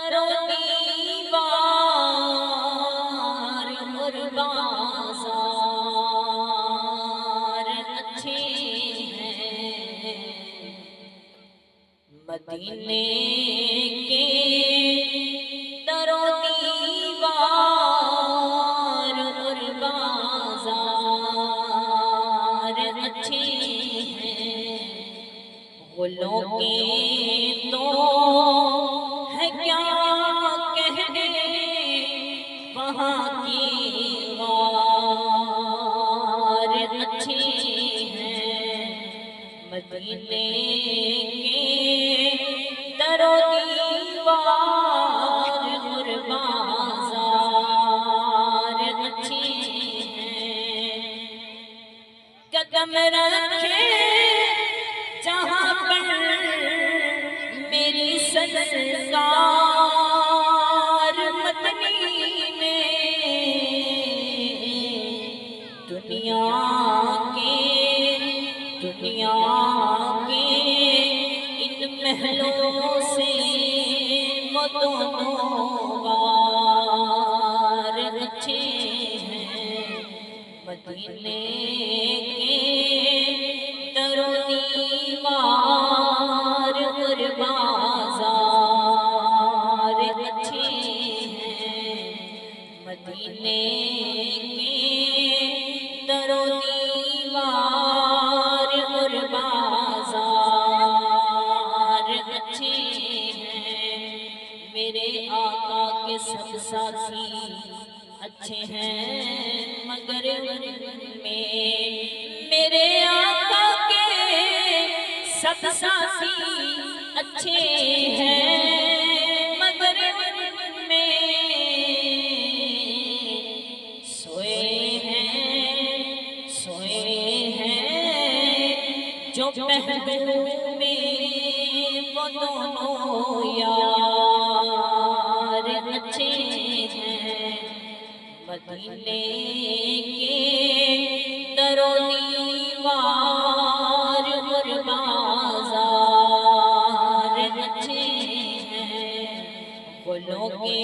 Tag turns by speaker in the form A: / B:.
A: दरो दीवार और बाजार अच्छे हैं। मदीने के दरो दीवार और बाजार अच्छे हैं। गुलों के तो है क्या कहने, वहाँ की वार अच्छे हैं। मदीने के दरो दीवार और बाजार अच्छे हैं। कदम रखे जहाँ पर मेरी सरकार मदनी में, दुनिया के इन महलों से वो दोनों वार अच्छे हैं। मदीने के दरो दीवार और बाजार अच्छे हैं। मदीने के दरो दीवार और बाजार अच्छे हैं। मेरे आका के सब साथी अच्छे हैं, मगर में मेरे आका के सब साथी अच्छे हैं, मगर में सोए हैं जो महबूब मेरे वो दोनों यार अच्छे हैं। मदीने के दरो दीवार और बाजार अच्छे हैं। गुलों के